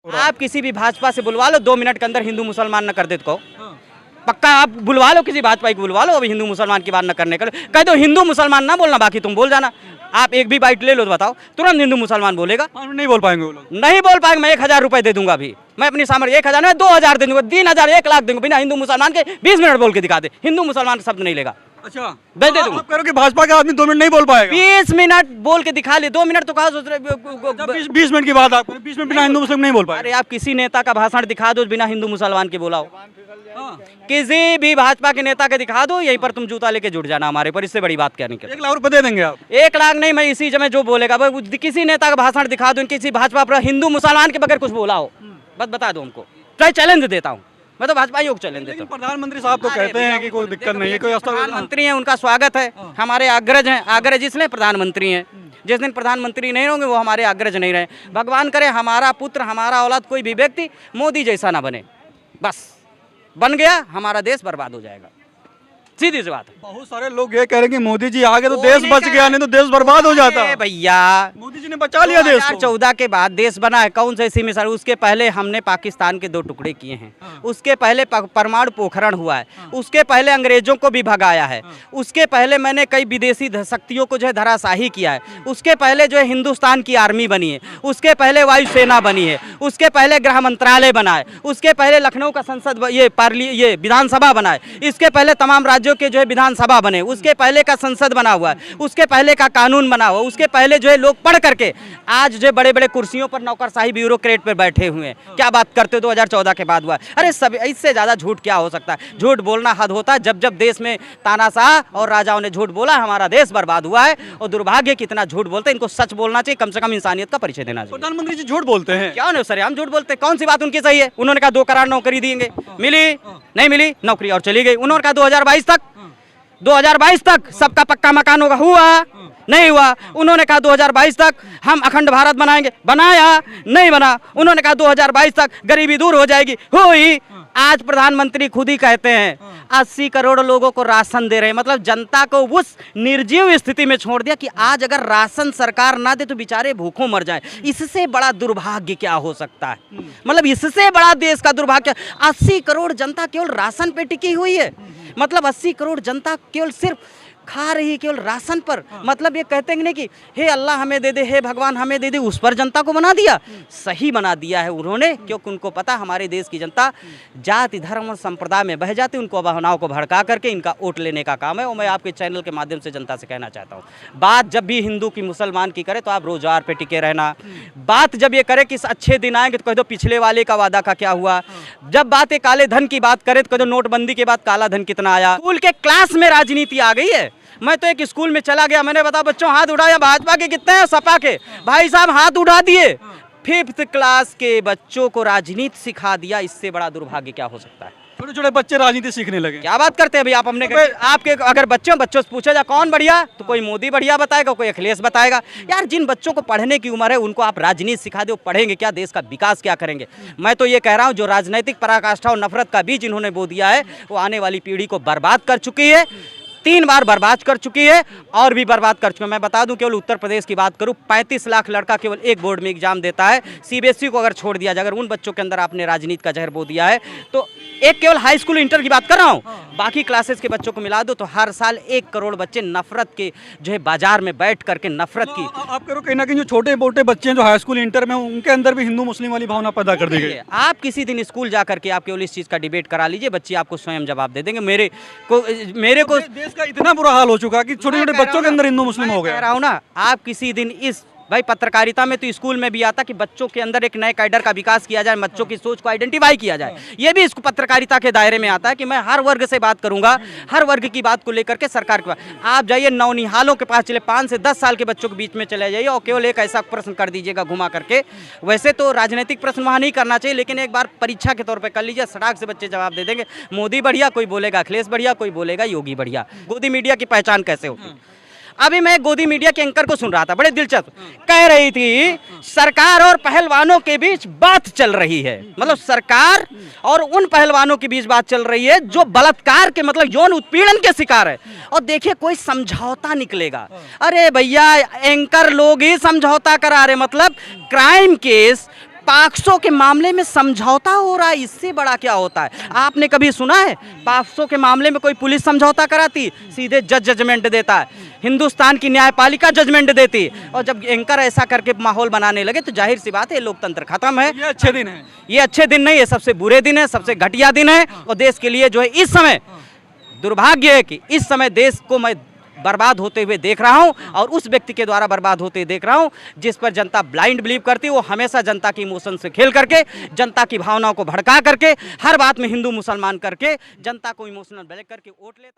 आप किसी भी भाजपा से बुलवा लो, 2 मिनट के अंदर हिंदू मुसलमान न कर दे तो कहो। पक्का आप बुलवा लो, किसी भाजपा को बुलवा लो, अभी हिंदू मुसलमान की बात न करने का कह दो, हिंदू मुसलमान ना बोलना, बाकी तुम बोल जाना। आप एक भी बाइट ले लो तो बताओ, तुरंत हिंदू मुसलमान बोलेगा। नहीं बोल पाएंगे वो लोग, नहीं बोल पाएंगे। मैं 1000 रुपए दे दूंगा अभी, मैं अपनी सामर्थ्य 1000 में 2000 दे दूंगा, 3000 1 लाख दूंगा, बिना हिंदू मुसलमान के 20 मिनट बोल के दिखा दे, हिंदू मुसलमान शब्द नहीं लेगा। अच्छा दे दूंगा। आप कह रहे हो कि भाजपा के आदमी 2 मिनट नहीं बोल पाएगा? 20 मिनट बोल के दिखा ले, 2 मिनट तो कहा सोच रहे। 20 मिनट की बात, आप 20 मिनट बिना हिंदू मुस्लिम नहीं बोल पाए? अरे आप किसी नेता का भाषण दिखा दो बिना हिंदू मुसलमान के बोला हो, किसी भी भाजपा के नेता के दिखा दो, यहीं पर तुम जूता लेके जुट जाना हमारे पर, इससे बड़ी बात क्या नहीं कर। 1 लाख रुपए दे देंगे आप? 1 लाख नहीं, मैं इसी जगह जो बोलेगा किसी नेता का भाषण दिखा दो, किसी भाजपा पर हिंदू मुसलमान के बगैर कुछ बोला हो, बस बता दो हमको, चाहे चैलेंज देता हूँ मैं, तो भाजपा योग चैलेंज देता हूँ। प्रधानमंत्री साहब तो कहते हैं कि कोई दिक्कत नहीं है, कोई प्रधानमंत्री हैं, उनका स्वागत है, हमारे अग्रज हैं, अग्रज इसलिए प्रधानमंत्री हैं, जिस दिन प्रधानमंत्री नहीं होंगे वो हमारे अग्रज नहीं रहे। भगवान करे हमारा पुत्र, हमारा औलाद, कोई भी व्यक्ति मोदी जैसा ना बने, बस बन गया हमारा देश बर्बाद हो जाएगा, सीधी सी बात है। बहुत सारे लोग ये कह रहे हैं कि मोदी जी आ गए तो देश बच गया, नहीं तो देश बर्बाद हो जाता। भैया मोदी जी ने बचा लिया देश को। 2014 के बाद देश बना है, कौन सा ऐसी मिसाल? उसके पहले हमने पाकिस्तान के 2 टुकड़े किए हैं, उसके पहले परमाणु पोखरण हुआ है, उसके पहले अंग्रेजों को भी भगाया है, उसके पहले मैंने कई विदेशी शक्तियों को जो है धराशाही किया है, उसके पहले जो है हिंदुस्तान की आर्मी बनी है, उसके पहले वायुसेना बनी है, उसके पहले गृह मंत्रालय बना है, उसके पहले लखनऊ का संसद ये विधानसभा बना है, इसके पहले तमाम राज्यों के जो है विधानसभा बने, उसके पहले का संसद बना हुआ है, उसके पहले का कानून बना हुआ, उसके पहले जो है लोग पढ़ करके आज जो बड़े बड़े कुर्सियों पर नौकरशाही ब्यूरोक्रेट पर बैठे हुए हैं। क्या बात करते हो, 2014 के बाद हुआ? अरे सब इससे ज्यादा झूठ क्या हो सकता है? झूठ बोलना हद होता है। जब जब देश में तानाशाह और राजाओं ने झूठ बोला, हमारा देश बर्बाद हुआ है, और दुर्भाग्य कितना झूठ बोलते हैं, इनको सच बोलना चाहिए, कम से कम इंसानियत का परिचय देना चाहिए। प्रधानमंत्री जी झूठ बोलते हैं क्या? नहीं सर, हम झूठ बोलते हैं, कौन सी बात उनकी सही है? उन्होंने कहा 2 करोड़ नौकरी देंगे, मिली नहीं मिली, नौकरी और चली गई। उन्होंने कहा 2022 तक सबका पक्का मकान होगा, हुआ नहीं हुआ। उन्होंने कहा 2022 तक हम अखंड भारत बनाएंगे, बनाया नहीं बना। उन्होंने कहा 2022 तक गरीबी दूर हो जाएगी, हुई। आज प्रधानमंत्री खुद ही कहते हैं 80 करोड़ लोगों को राशन दे रहे हैं, मतलब जनता को उस निर्जीव स्थिति में छोड़ दिया कि आज अगर राशन सरकार ना दे तो बेचारे भूखों मर जाएं। इससे बड़ा दुर्भाग्य क्या हो सकता है? मतलब इससे बड़ा देश का दुर्भाग्य, 80 करोड़ जनता केवल राशन पे टिकी हुई है, मतलब 80 करोड़ जनता केवल सिर्फ खा रही केवल राशन पर। मतलब ये कहते हैं नहीं कि हे अल्लाह हमें दे दे, हे भगवान हमें दे दे, उस पर जनता को बना दिया। सही बना दिया है उन्होंने, क्योंकि उनको पता हमारे देश की जनता जाति धर्म और संप्रदाय में बह जाती, उनको भावनाओं को भड़का करके इनका वोट लेने का काम है। और मैं आपके चैनल के माध्यम से जनता से कहना चाहता हूँ, बात जब भी हिंदू की मुसलमान की करे तो आप रोजगार पे टिके रहना। बात जब ये करे कि अच्छे दिन आएंगे तो कह दो पिछले वाले का वादा का क्या हुआ। जब बात काले धन की बात करे तो कह दो नोटबंदी के बाद काला धन कितना आया। स्कूल के क्लास में राजनीति आ गई है। मैं तो एक स्कूल में चला गया, मैंने बताया बच्चों हाथ उठाया, भाजपा के कितने हैं, सपा के? भाई साहब हाथ उठा दिए। 5th क्लास के बच्चों को राजनीति सिखा दिया, इससे बड़ा दुर्भाग्य क्या हो सकता है? छोटे छोटे बच्चे राजनीति सीखने लगे। क्या बात करते हैं अभी आप? हमने आपके अगर बच्चों से पूछा जा कौन बढ़िया, तो कोई मोदी बढ़िया बताएगा, कोई अखिलेश बताएगा। यार जिन बच्चों को पढ़ने की उम्र है उनको आप राजनीति सिखा दो, पढ़ेंगे क्या? देश का विकास क्या करेंगे? मैं तो ये कह रहा हूँ जो राजनीतिक पराकाष्ठा और नफरत का बीज इन्होंने बो दिया है वो आने वाली पीढ़ी को बर्बाद कर चुकी है। 3 बार बर्बाद कर चुकी है और भी बर्बाद कर चुकी है। मैं बता दूं केवल उत्तर प्रदेश की बात करूं, 35 लाख लड़का केवल एक बोर्ड में एग्जाम देता है। सीबीएसई को अगर छोड़ दिया जाए, अगर उन बच्चों के अंदर आपने राजनीति का जहर बो दिया है तो एक केवल हाई स्कूल इंटर की बात कर रहा हूं, बाकी क्लासेस के बच्चों को मिला दो तो हर साल 1 करोड़ बच्चे नफरत के जो है बाजार में बैठ करके नफरत की। आप करो कहीं ना कहीं जो छोटे मोटे बच्चे हैं जो हाई स्कूल इंटर में, उनके अंदर भी हिंदू मुस्लिम वाली भावना पैदा कर दी गई। आप किसी दिन स्कूल जा करके आप केवल इस चीज का डिबेट करा लीजिए, बच्चे आपको स्वयं जवाब दे देंगे। मेरे को देश का इतना बुरा हाल हो चुका कि छोटे छोटे बच्चों के अंदर हिंदू मुस्लिम हो गया। कह रहा हूं ना, आप किसी दिन इस भाई पत्रकारिता में तो स्कूल में भी आता कि बच्चों के अंदर एक नए कैडर का विकास किया जाए, बच्चों की सोच को आइडेंटिफाई किया जाए। ये भी इसको पत्रकारिता के दायरे में आता है कि मैं हर वर्ग से बात करूंगा, हर वर्ग की बात को लेकर के सरकार के पास। आप जाइए नौनिहालों के पास चले, 5 से 10 साल के बच्चों के बीच में चले जाइए और केवल एक ऐसा प्रश्न कर दीजिएगा घुमा करके। वैसे तो राजनीतिक प्रश्न वहाँ नहीं करना चाहिए, लेकिन एक बार परीक्षा के तौर पर कर लीजिए, सड़क से बच्चे जवाब दे देंगे। मोदी बढ़िया, कोई बोलेगा अखिलेश बढ़िया, कोई बोलेगा योगी बढ़िया। गोदी मीडिया की पहचान कैसे होगी? अभी मैं गोदी मीडिया के एंकर को सुन रहा था, बड़े दिलचस्प कह रही थी सरकार और पहलवानों के बीच बात चल रही है। मतलब सरकार और उन पहलवानों के बीच बात चल रही है जो बलात्कार के मतलब यौन उत्पीड़न के शिकार है, और देखिए कोई समझौता निकलेगा। अरे भैया एंकर लोग ही समझौता करा रहे, मतलब क्राइम केस पाक्सो के मामले में समझौता हो रहा है, इससे बड़ा क्या होता है? आपने कभी सुना है पाक्सो के मामले में कोई पुलिस समझौता कराती? सीधे जज जजमेंट देता है, हिंदुस्तान की न्यायपालिका जजमेंट देती है। और जब एंकर ऐसा करके माहौल बनाने लगे तो जाहिर सी बात है लोकतंत्र खत्म है। ये अच्छे दिन है। ये अच्छे दिन नहीं है, सबसे बुरे दिन है, सबसे घटिया दिन है। और देश के लिए जो है इस समय दुर्भाग्य है कि इस समय देश को मैं बर्बाद होते हुए देख रहा हूं, और उस व्यक्ति के द्वारा बर्बाद होते देख रहा हूं जिस पर जनता ब्लाइंड बिलीव करती है। वो हमेशा जनता की इमोशन से खेल करके, जनता की भावनाओं को भड़का करके, हर बात में हिंदू मुसलमान करके जनता को इमोशनल ब्रेक करके वोट लेता।